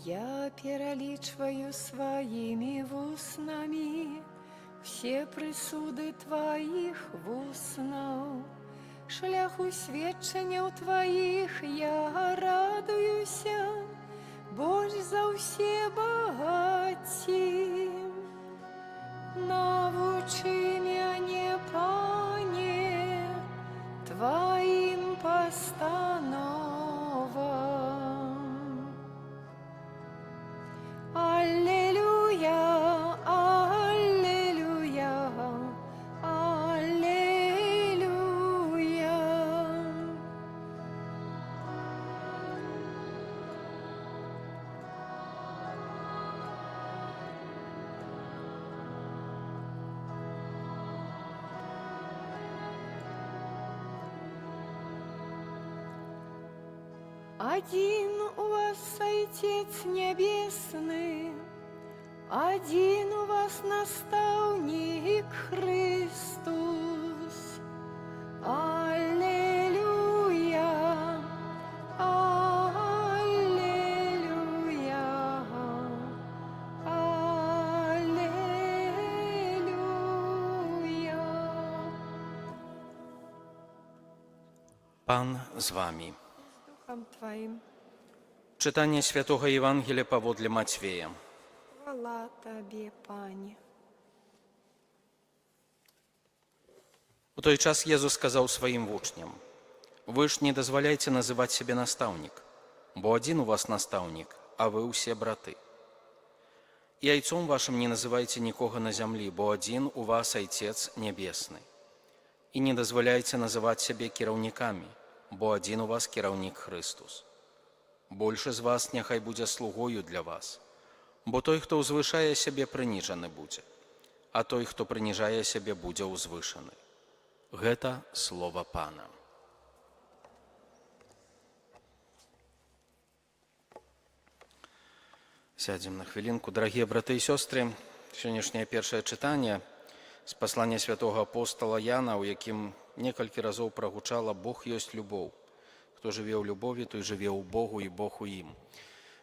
Я пералічваю сваімі вуснамі все прысуды тваіх вуснаў. Шляху сведчанняў тваіх я радуюся больш за ўсе багацці. Навучы мяне, Пане, тваім пастановам. Аллилуйя, аллилуйя, аллилуйя. Один у вас Отец Небесный, один у вас наставник Христос. Аллилуйя, аллилуйя, аллилуйя. Pan z wami. Духом Твоим, Czytanie Świętego Ewangelii powodle Matwieja. хвала Тебе, Пане. У той час Jezus сказал своим учням: «Вы ж не дозволяйте называть себе наставник, бо один у вас наставник, а вы все браты. И отцом вашим не называйте никого на земле, бо один у вас Отец Небесный. И не дозволяйте называть себе кіраўнікамі, бо один у вас кіраўнік Христос. Больше з вас няхай будзе слугою для вас, бо той, хто узвышае сябе, прыніжаны будзе, а той, хто прыніжае сябе, будзе узвышаны». Гэта слова Пана. Сядзем на хвілінку. Дарагія браты і сёстры, сённяшняе першае чытанне з паслання святого апостола Яна, у якім некалькі разоў прагучала «Бог ёсць любоў. Хто жыве ў любові, той жыве ў Богу і Бог у ім».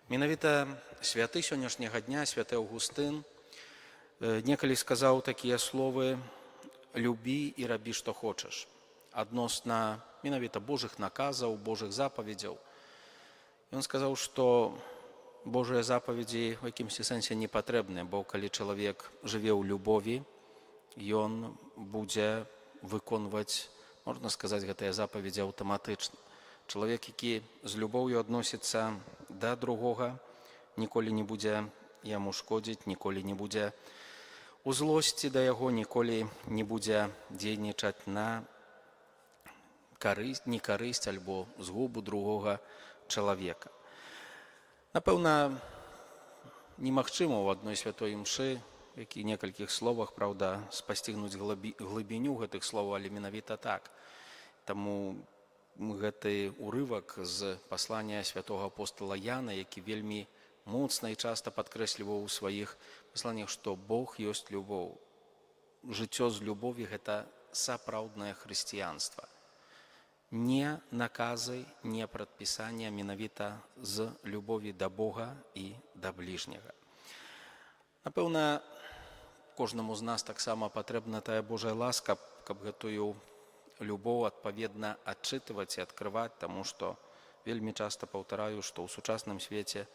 Менавіта святы сённяшняга дня, святы Аўгустын, некалі сказаў такія словы: «Любі і рабі, што хочаш», адносна менавіта Божых наказаў, Божых запаведзяў. Ён сказаў, што Божыя запаведзі ў якімсьці сэнсе не патрэбныя, бо калі чалавек жыве ў любові, ён будзе выконваць, можна сказаць, гэтыя запаведзі аўтаматычна. Чалавек, які з любоўю адносіцца да другога, ніколі не будзе яму шкодзіць, ніколі не будзе у злосці да яго, ніколі не будзе дзейнічаць на некарысць альбо згубу другога чалавека. Напэўна, немагчыма ў адной святой імшы, які некалькіх словах, праўда, спасцігнуць глыбіню гэтых словаў, але менавіта так. Таму гэты урывак з паслання святого апостола Яна, які вельмі моцна і часта падкрэсліваў у сваіх пасланнях, што Бог ёсць любоў. Жыццё з любові – гэта сапраўднае хрысціянства. Не наказы, не прадпісання, менавіта з любові да Бога і да бліжняга. Напэўна, кожнаму з нас таксама патрэбна тая Божая ласка, каб гэтую любоў адпаведна адчытваць і адкрываць, таму што вельмі часта паўтараю, што ў сучасным свеце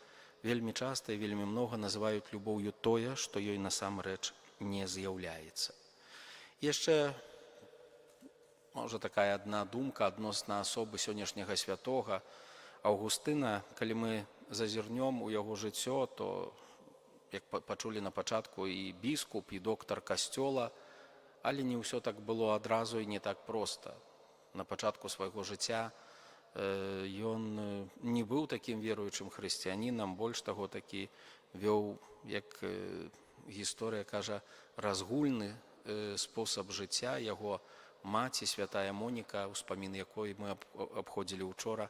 вельмі часта і вельмі многа называюць любоўю тое, што ёй насамрэч не з'яўляецца. Яшчэ, можа, такая адна думка адносна асобы сённяшняга святога Аўгустына. Калі мы зазірнём у яго жыццё, то, як пачулі на пачатку, і біскуп, і доктар касцёла, але не ўсё так было адразу і не так проста. На пачатку свайго жыцця ён не быў такім веруючым хрысціянінам, больш таго, такі вёў, як гісторыя кажа, разгульны спосаб жыцця. Яго маці, святая Моніка, успаміны якой мы абходзілі учора,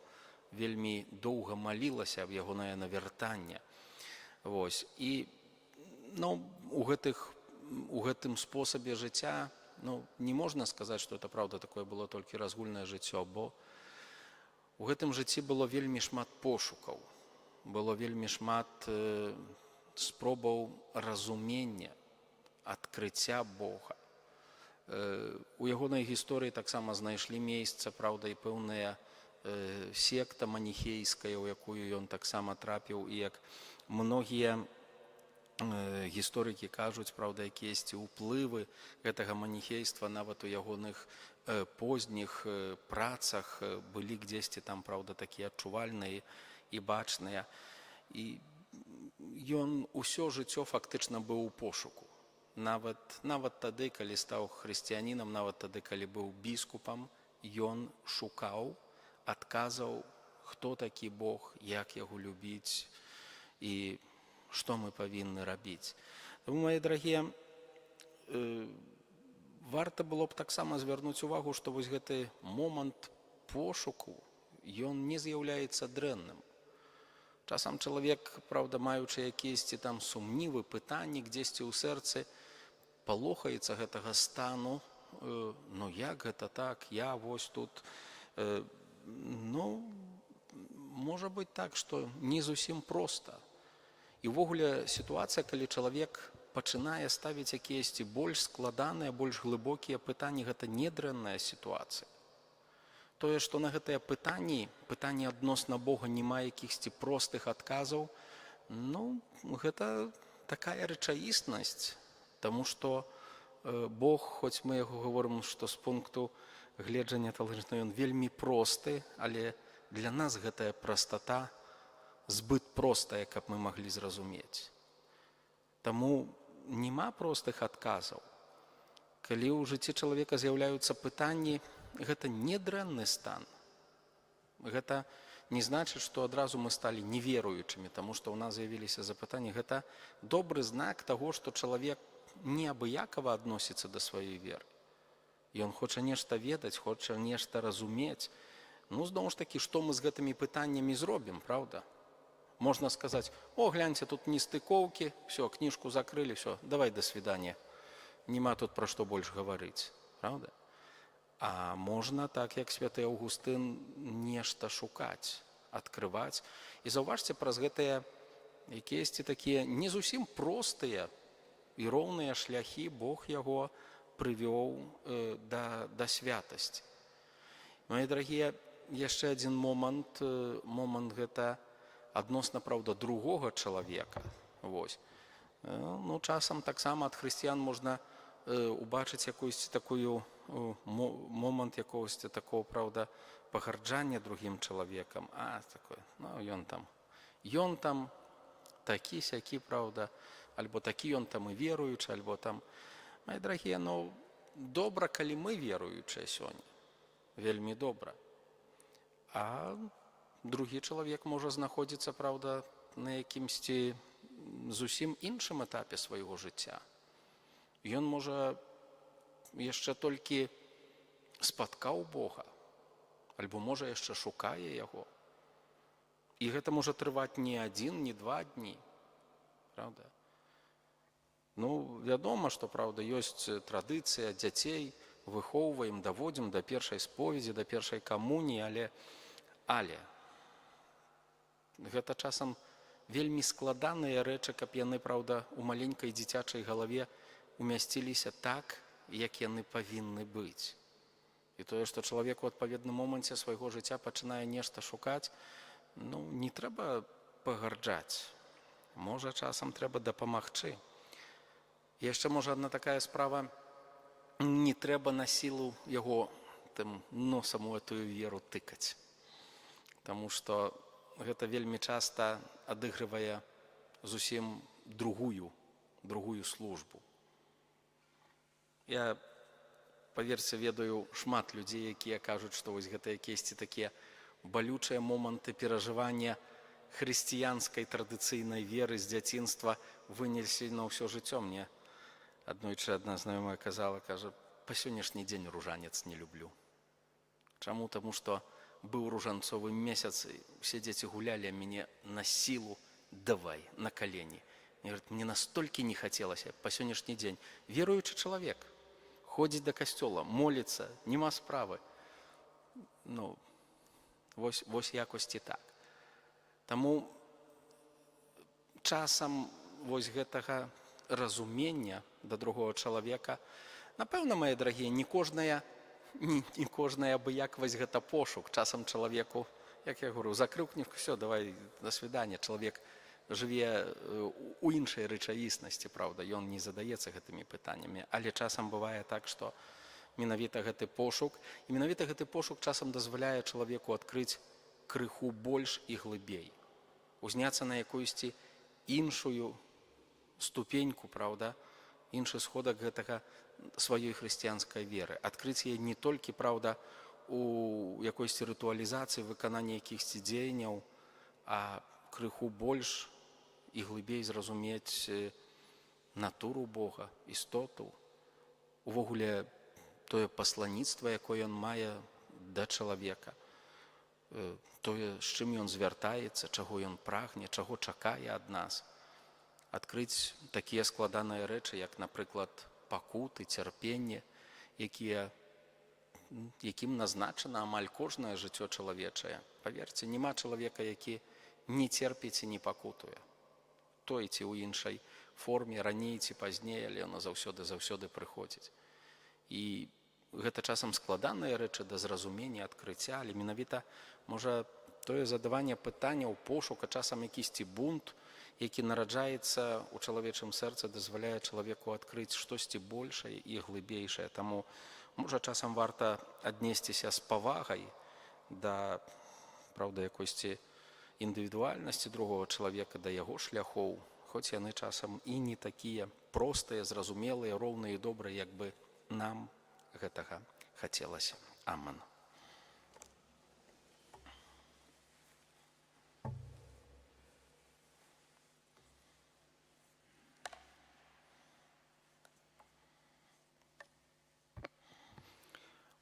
вельмі доўга малілася аб ягонае навяртанне. І у гэтым спосабе жыцця не можна сказаць, што это праўда такое было толькі разгульнае жыццё, бо у гэтым жыцці было вельмі шмат пошукаў. было вельмі шмат спробаў разумення, адкрыцця Бога. У ягонай гісторыі таксама знайшлі месца, праўда, і пэўная секта маніхейская, у якую ён таксама трапіў, і як многія гісторыкі кажуць, праўда, якіясьці ўплывы гэтага маніхейства нават у ягоных позніх працах былі дзесьці там, праўда, такія адчувальныя і бачныя. І ён усё жыццё фактычна быў у пошуку. Нават тады, калі стаў хрысціянінам, нават тады, калі быў біскупам, ён шукаў адказаў, хто такі Бог, як яго любіць і што мы павінны рабіць. Таму, мае дарагія, варта было б таксама звярнуць увагу, што вось гэты момант пошуку, ён не з'яўляецца дрэнным. Часам чалавек, праўда, маючы якіясьці там сумнівы, пытанні дзесьці ў сэрцы, палохаецца гэтага стану, ну як гэта так, я вось тут, ну, можа быць так, што не зусім проста. І ўвогуле сітуацыя, калі чалавек пачынае ставіць якіясьці больш складаныя, больш глыбокія пытанні, гэта не дрэнная сітуацыя. Тое, што на гэтыя пытанні адносна Бога няма якіхсьці простых адказаў, ну, гэта такая рэчаіснасць, таму што Бог, хоць мы яго гаворым, што з пункту гледжання тэалагічнага ён вельмі просты, але для нас гэтая прастата збыт простая, каб мы маглі зразумець. Таму няма простых адказаў. Калі ў жыцці чалавека з'яўляюцца пытанні, гэта не дрэнны стан. Гэта не значыць, што адразу мы сталі неверуючымі, таму што ў нас з'явіліся запытанні. Гэта добры знак таго, што чалавек неабыякава адносіцца да сваёй веры. Ён хоча нешта ведаць, хоча нешта разумець. Ну, зноў ж такі, што мы з гэтымі пытаннямі зробім, праўда? Можна сказаць, о, гляньце, тут нестыкоўкі, все, кніжку закрылі, все, давай до свидания. Нема тут пра што больш гаварыць, праўда? А можна, так як святы Аўгустын, нешта шукаць, адкрываць. І заўважце, праз гэтыя якіясьці такія не зусім простыя і роўныя шляхі Бог яго прывёў да святасці. Мае дарагія, яшчэ адзін момант гэта адносна, праўда, другога чалавека. Ну, часам таксама ад хрысціян можна убачыць якусь такую момант якогось такого, праўда, пагарджання другім чалавекам. Такое, ну, ён там такі-сякі, праўда, альбо такі ён там і веруючы, альбо там. Мае дарагія, ну, добра, калі мы веруючыя сёння. Вельмі добра. А другі чалавек можа знаходзіцца, праўда, на якімсьці зусім іншым этапе свайго жыцця. Ён, можа, яшчэ толькі спаткаў Бога, альбо, можа, яшчэ шукае яго. І гэта можа трываць не адзін, не два дні. Правда? Ну, вядома, што, праўда, ёсць традыцыя дзяцей, выхоўваем, даводзім да першай споведзі, да першай камуніі, але гэта часам вельмі складаныя рэчы, каб яны, праўда, у маленькай дзіцячай галаве умясціліся так, як яны павінны быць. І тое, што чалавек у адпаведным моманце свайго жыцця пачынае нешта шукаць, ну, не трэба пагарджаць. Можа, часам трэба дапамагчы. Яшчэ, можа, адна такая справа, не трэба на сілу яго тым носам у этую веру тыкаць. Таму што гэта вельмі часта адыгрывае зусім другую службу. Я, паверце, ведаю шмат людзей, якія кажуць, што вось гэта якіясьці такія балючыя моманты перажывання хрысціянскай традыцыйнай веры з дзяцінства вынеслі на ўсё жыццё. Мне аднойчы адна знаёмая казала, кажа, па сённяшні дзень ружанец не люблю. Чаму? Таму што быў ружанцовы месяц, усе дзеці гулялі, а мяне на сілу давай, на калені. Мне настолькі не хацелася па сённяшні дзень. Веруючы чалавек, ходзіць да касцёла, моліцца, няма справы. Ну, вось якосці так. Таму часам вось гэтага разумення да другого чалавека, напэўна, мае дарагія, не кожная абыякавасць гэта пошук. Часам чалавеку, як я говорю, закрыў кніжку, все, давай, до свидания. Чалавек жыве у іншай рэчаіснасці, праўда, ён не задаецца гэтымі пытаннямі. Але часам бывае так, што менавіта гэты пошук, і менавіта гэты пошук часам дазваляе чалавеку адкрыць крыху больш і глыбей, узняцца на якуюсьці іншую ступеньку, праўда, іншы сходак гэтага сваёй хрысціянскай веры, адкрыць яе не толькі, праўда, у якойсьці рытуалізацыі, выканання якіхсьці дзеянняў, а крыху больш і глыбей зразумець натуру Бога, істоту, увогуле тое пасланіцтва, якое ён мае да чалавека, тое, з чым ён звяртаецца, чаго ён прагне, чаго чакае ад нас. Адкрыць такія складаныя рэчы, як, напрыклад, пакуты, цярпенне, якім назначана амаль кожнае жыццё чалавечае. Паверце, няма чалавека, які не церпіць і не пакутуе. Той ці ў іншай форме, раней ці пазней, але яно заўсёды прыходзіць. І гэта часам складаныя рэчы да зразумення, адкрыцця, але менавіта, можа, тое задаванне пытанняў, пошука, часам якісьці бунт, які нараджаецца ў чалавечым сэрцы, дазваляе чалавеку адкрыць штосьці большае і глыбейшае. Таму, можа, часам варта аднесціся з павагай да, праўда, якосьці індывідуальнасці другого чалавека, да яго шляхоў, хоць яны часам і не такія простыя, зразумелыя, роўныя і добрыя, як бы нам гэтага хацелася. Амен.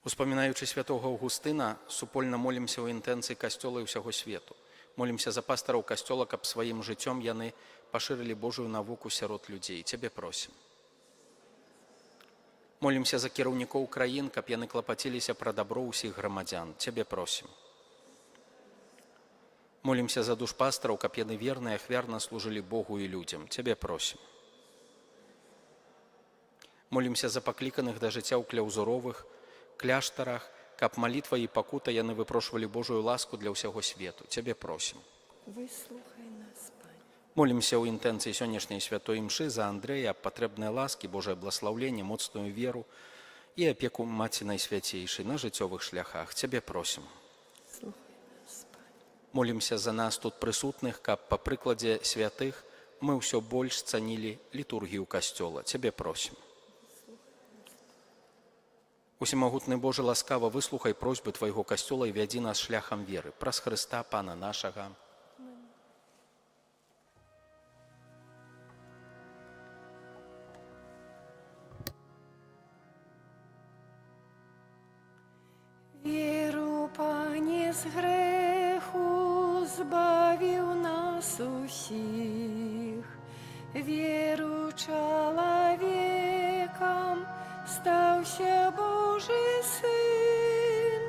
Успамінаючы святого Аўгустына, супольна молімся ў інтэнцыі касцёла і ўсяго свету. Молімся за пастараў касцёла, каб сваім жыццём яны пашырылі Божую навуку сярод людзей. Цябе просім. Молімся за кіраўнікоў краін, каб яны клапаціліся пра дабро ўсіх грамадзян. Цябе просім. Молімся за душпастараў, каб яны верна і ахвярна служылі Богу і людзям. Цябе просім. Молімся за пакліканых да жыцця ў кляўзуровых кляштарах, каб малітва і пакута яны выпрошвалі Божую ласку для ўсяго свету. Цябе просім. Выслухай нас, Пане. Молімся ў інтэнцыі сённяшняй святой імшы за Андрэя, аб патрэбнай ласкі, Божае бласлаўленне, моцную веру і апеку Маці Найсвяцейшай на жыццёвых шляхах. Цябе просім. Слухай нас, Пане. Молімся за нас тут прысутных, каб па прыкладзе святых мы ўсё больш цанілі літургію касцёла. Цябе просім. Усемагутны Божы, ласкава выслухай просьбы Твайго касцёла і вядзі нас шляхам веры. Праз Хрыста, Пана нашага. Веру, Пане, з грэху збавіў нас усіх. Веру чалавекам стаўся Божы Сын,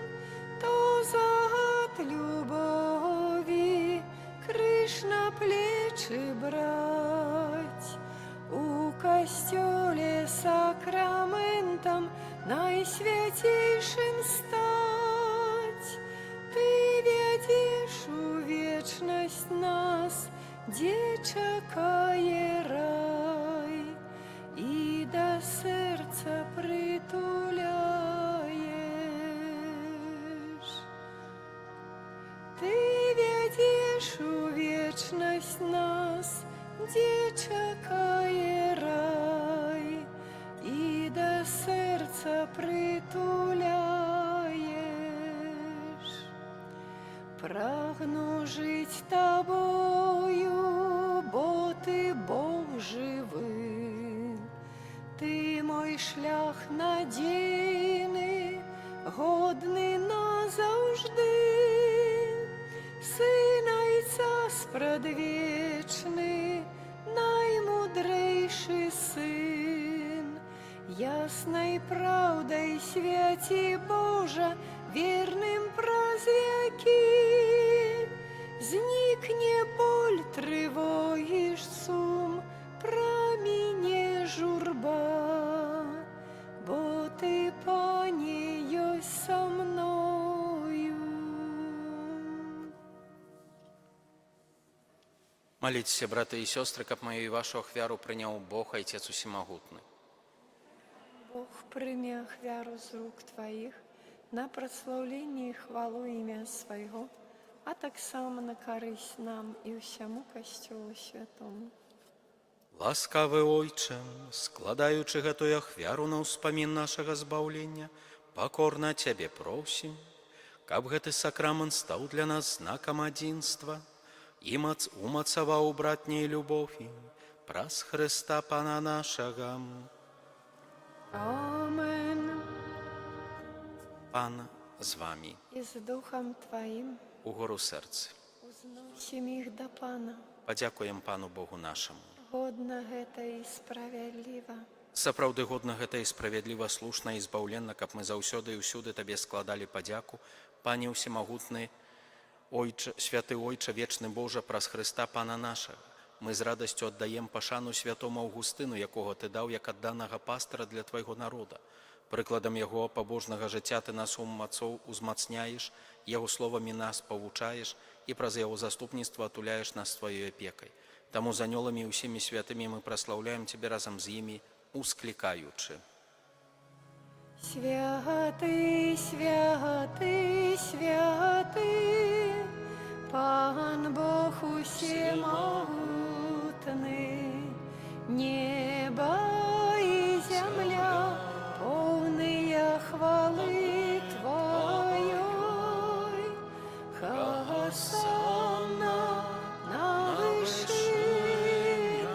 то загад любові крыж на плечы браць. У касцёле сакраментам найсвяцейшым стаць. Ты вядзеш у вечнасць нас, дзе чакае рай, і да сэрца прытуляеш. Ты вядзеш у вечнасць нас, дзе чакае рай, і да сэрца прытуляеш. Прагну жыць Табою, бо Ты Бог жывы. Ты мой шлях надзейны, годны назаўжды. Сын Айца спрадвечны, наймудрэйшы сын. Яснай праўдай свяці Божа, верным праз вякі. Знікне боль, трывогі ж Молитесь, браты и сестры, каб мою и вашу ахвяру принял Бог, Отец Усемогутный. Бог, прими ахвяру з рук Твоих на прославление и хвалу имя Своего, а так само на корысть нам и всему Костелу Святому. Ласкавы Ойче, складаючы гэтую ахвяру на ўспамін нашага збаўлення, пакорна Цябе просім, каб гэты сакрамент стаў для нас знакам адзінства і умацаваў братняй любові праз Хрыста Пана нашага. Амен. Пан з вами, И с Духом Твоим угору сэрцы. узносим их до Пана. Падзякуем Пану Богу нашаму. Годно это и справедливо. Сапраўды годна гэта і справядліва, слушна і збаўленна, каб мы заўсёды і ўсюды Табе складалі падзяку, Пане ўсемагутны, Ойче, святы Ойче, вечны Божа, праз Хрыста Пана нашага. Мы з радасцю аддаем пашану святому Аўгустыну, якога Ты даў як адданага пастара для Твайго народа. Прыкладам яго пабожнага жыцця Ты нас умацоў узмацняеш, яго словамі нас павучаеш і праз яго заступніцтва атуляеш нас Тваёй апекай. Таму з анёламі і ўсімі святымі мы праслаўляем Цябе разам з імі, усклікаючы. Святый, святый, святый, Пан Бог усемогутный, небо и земля, полные хвалы Твоей. Хосанна на вышинях,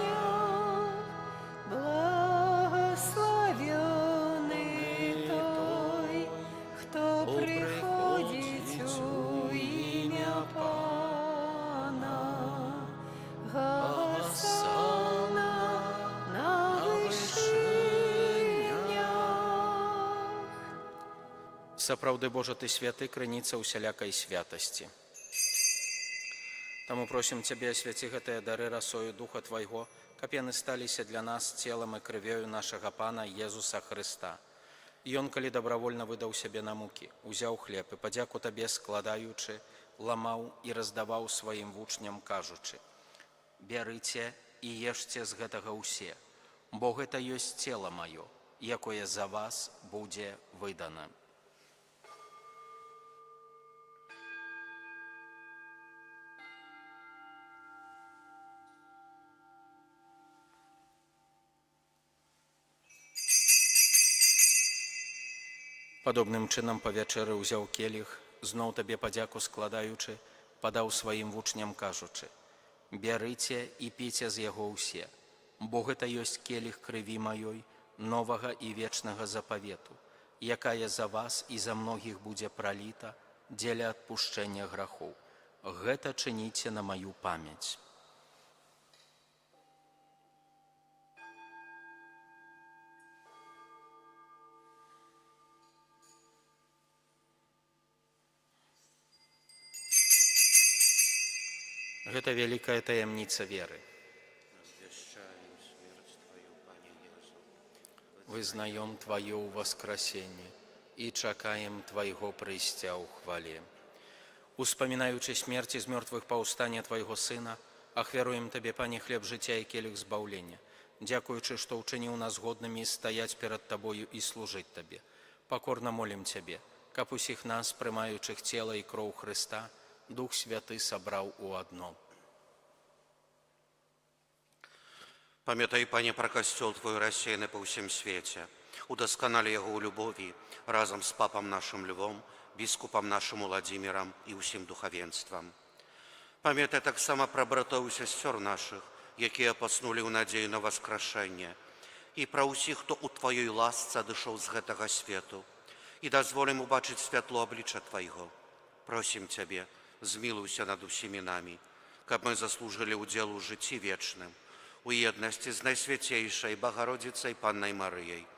благословенный той, кто приходит у имя Пана. Хосанна на вышинях. Сапраўды, Божа, Ты святы, крыніца усялякай святасці. Таму просім Цябе, асвяці гэтыя дары расою Духа Твайго, каб яны сталіся для нас целам і крывёю нашага Пана Езуса Хрыста. Ён, калі дабравольна выдаў сябе на мукі, узяў хлеб і падзяку Табе складаючы, ламаў і раздаваў сваім вучням, кажучы: «Бярыце і ешце з гэтага ўсе, бо гэта ёсць цела маё, якое за вас будзе выдана». Падобным чынам па вячэры ўзяў келіх, зноў Табе падзяку складаючы, падаў сваім вучням, кажучы: «Бярыце і піце з яго ўсе, бо гэта ёсць келіх крыві маёй, новага і вечнага запавету, якая за вас і за многіх будзе праліта дзеля адпушчэння грахоў. Гэта чыніце на маю памяць». Гэта вялікая таямніца веры. Вызнаем Твое ўваскрасенне і чакаем Твайго прыйсця ў хвале. Успамінаючы смерці з мёртвых паўстання Твайго Сына, ахвяруем Табе, Пане, хлеб жыцця і келіх збаўлення, дзякуючы, што ўчыніў нас годнымі стаяць перад Табою і служыць Табе. Пакорна молім Цябе, каб усіх нас, прымаючых цела і кроў Хрыста, Дух Святы сабраў у адно. Памятай, Пане, пра касцёл Твой рассеяны па ўсім свеце. Удасканалі яго ў любові разам з папам нашым Львом, біскупам нашым Уладзімірам і ўсім духавенствам. Памятай таксама пра братоў і сясцёр нашых, якія паснулі ў надзею на васкрашэнне, і пра ўсіх, хто ў Тваёй ласцы адышоў з гэтага свету, і дазволім убачыць святло аблічча Твайго. Просім Цябе, змілуйся над усімі намі, каб мы заслужылі ўдзел у жыцці вечным, у еднасці з Найсвяцейшай Багародзіцай Паннай Марыяй,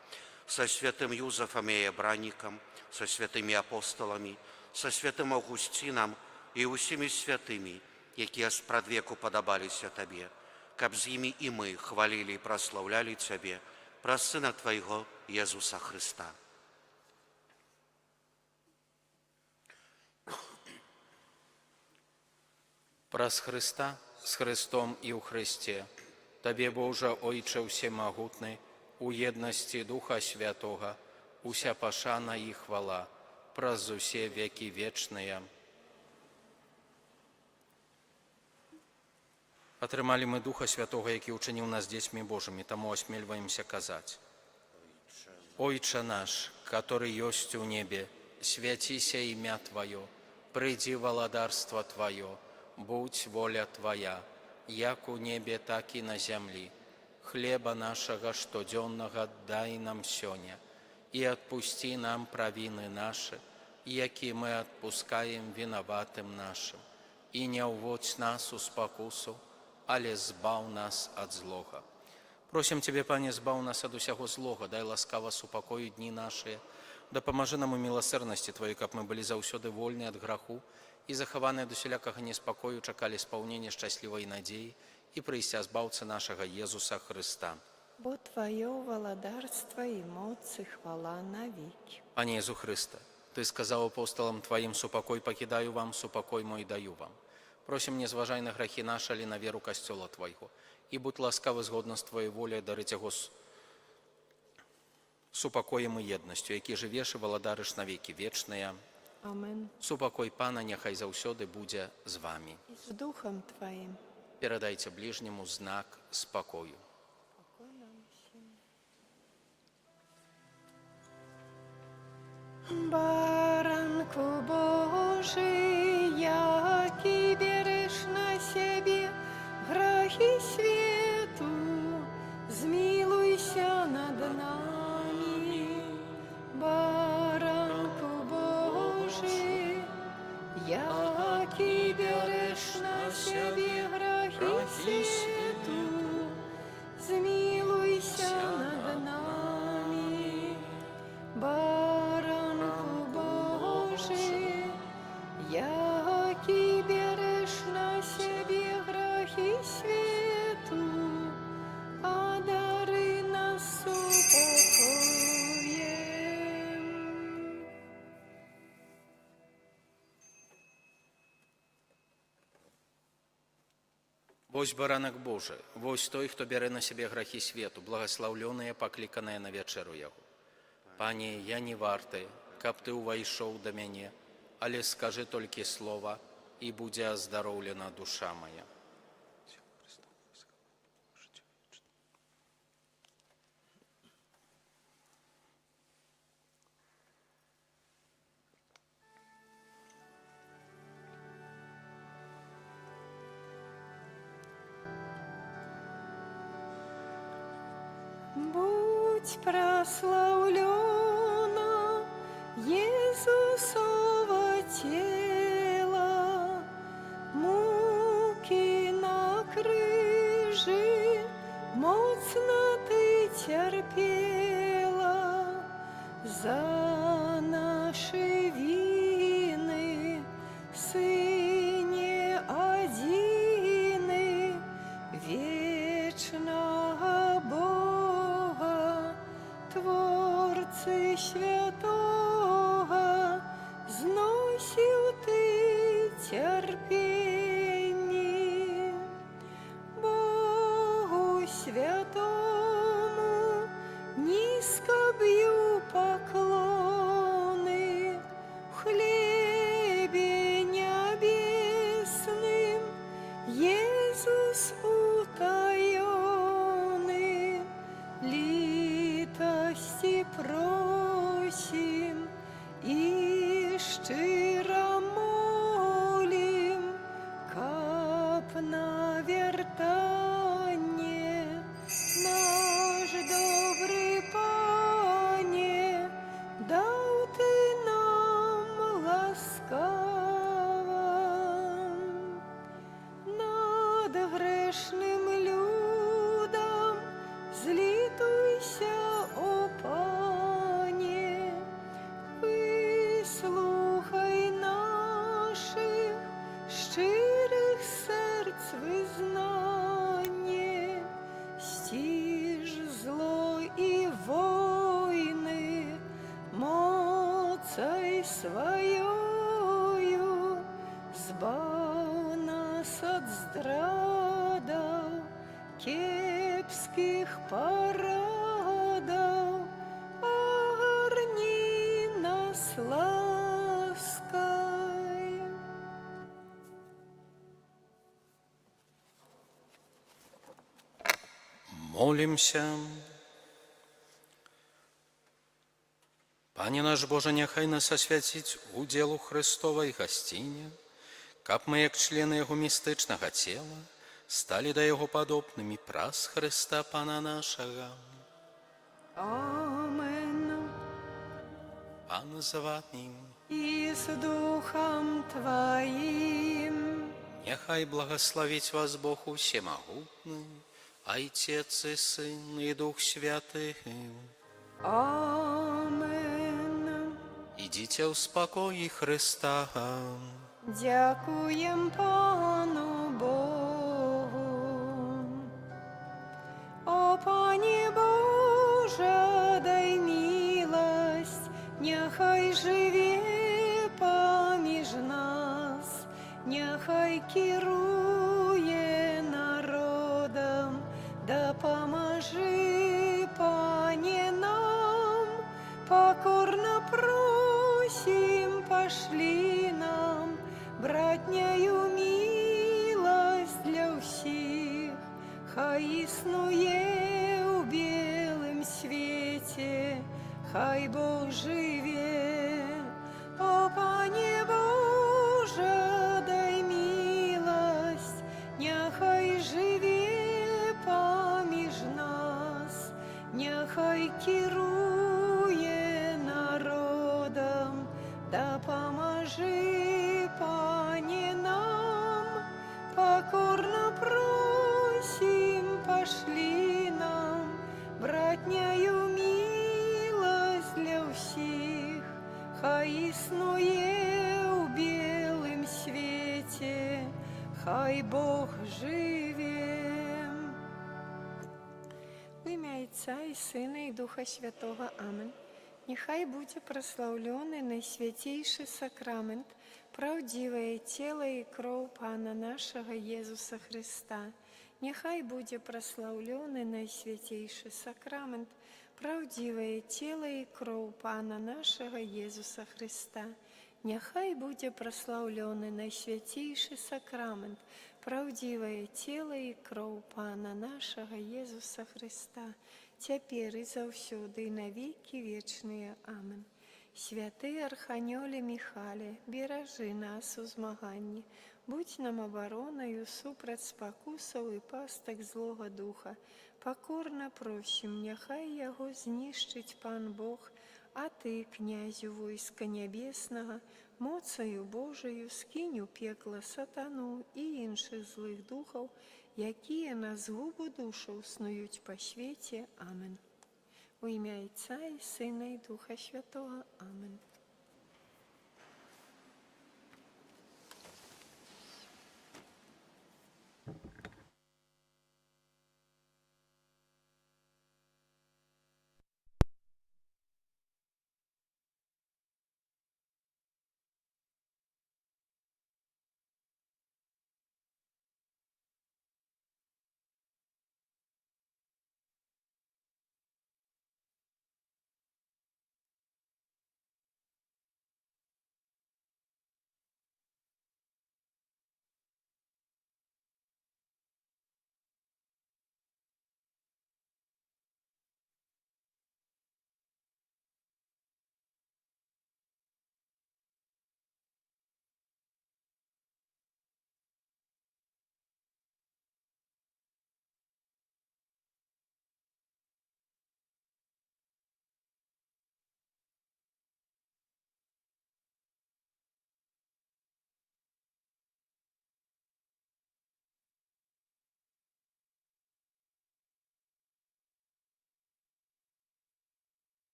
са святым Юзафам і Абранікам, са святымі апостоламі, са святым Аўгусцінам і ўсімі святымі, якія спрадвеку падабаліся Табе, каб з імі і мы хвалілі і праслаўлялі Цябе праз Сына Твайго Езуса Хрыста. Праз Хрыста з Христом і ў Христе. Табе, Божа, Ойче всемагутны, у єдності Духа Святого, уся пашана і хвала, праз усе веки вечныя. Атрымалі мы Духа Святого, які ўчыніў нас дзецьмі Божымі, таму асмельваемся казаць. Ойче наш, который ёсць у небе, свяціся імя Твое, прыйдзі валадарства Твое, будь воля Твоя, як у небе, так і на зямлі. Хлеба нашага штодзённага дай нам сёння, і адпусці нам правіны нашы, які мы адпускаем вінаватым нашым. І не ўводзь нас у спакусу, але збаў нас ад злога. Просім Тебе, Пане, збаў нас ад усяго злога, дай ласкава супакою дні нашыя, дапамажы нам у міласэрнасці Твоей, каб мы былі заўсёды вольныя ад граху і захаваныя ад усялякага неспакою, чакалі спаўнення шчаслівай надзеі і прыйсця збаўцы нашага Езуса Хрыста. Бо Твое валадарство и моц и хвала навеки. Пане Езу Хрыста, Ты сказаў апостолам Твоим: супакой пакідаю вам, супакой мой даю вам. Просім, не зважай на грахі нашы, але на веру касцёла Твайго, і будь ласкавы згодна з Твоей воляй дарыць яго супакоем і еднасцю, які жывеш і валадарыш навеки вечныя. Амен. Супакой Пана няхай заўсёды будзе з вамі. И с Духом Твоим. Перадайце ближняму знак спакою. Покой нам всем. Баранку Божий, який береш на себе грехи свету, змилуйся над нами. Баранку Божий, який береш на себе грехи свету, змилуйся над нами. Баранку Божий, який береш на себе грехи свету, одари нас упокоем. Вось баранак Божы, вось той, хто бярэ на сябе грахі свету, благаслаўлёныя, пакліканыя на вячэру яго. Пане, я не варты, каб Ты ўвайшоў да мяне, але скажы толькі слова, і будзе аздароўлена душа мая. Будь прославлена Иисусова тело, муки на крыжи, моцно Ты терпела за наши вины, Сыне одиный, вечного Бога, Творцы святого, зносил Ты терпение. Богу святому низко бью поклоны, в хлебе небесным Иисус утаённый, литости просим и щиро молим, каб на вертание наш добрый Пане дал Ты нам ласкаво. Над грешным людом злитуйся, о Пане, выслухай наших щирих серць визнання, стіж зло і войни моцей своєю, збав нас нас ад здрадаў, кепскіх парадаў, агарні нас ласкай. Молимся. Пане наш Боже, няхай нас асвяціць удзел у Христовай гасціне, каб мы, як члены Яго містычнага цела, сталі да Яго падобнымі праз Христа Пана нашага. Амен. Пан з вами. І з Духом Твоим. Няхай благословить вас Бог усемогутный, Отец и Сын и Дух Святый. Амен. Идите в спокое Христа. Дякуем Пану Богу. О, Пане Боже, дай милость, няхай живе поміж нас, няхай керує народом, допоможи, Пане, нам, покорно просим, пошли нам, братняю милость для всіх, хай існує у білим світі, хай Бог живе. О, Пане Боже, дай милость, няхай живе поміж нас, няхай керує народом, допоможи, Пане, нам, покорно просим, пошли нам, братняю милость для всіх, хай існує у білим світі, хай Бог живе. В ім'я Отця і Сина і Духа Святого. Амен. Нехай буде прославлений найсвятейший сакрамент, правдивое тело и кровь Пана нашего Иисуса Христа. Нехай буде прославлений найсвятейший сакрамент, правдивое тело и кровь Пана нашего Иисуса Христа. Нехай буде прославлений найсвятейший сакрамент, правдивое тело и кровь Пана нашего Иисуса Христа, теперь и заўсёды и навеки вечные. Амен. Святый Арханёле Михале, беражи нас у змаганні, будь нам обороною супраць спакусаў і пастак злого духа. Покорно просим, няхай яго знішчыць Пан Бог, а ты, князю войска нябеснага, моцаю Божаю скінь у пекла сатану і іншых злых духаў, якія на згубу душаў снуюць па свеце. Амен. У ім'я Отця і Сина і Духа Святого. Амен.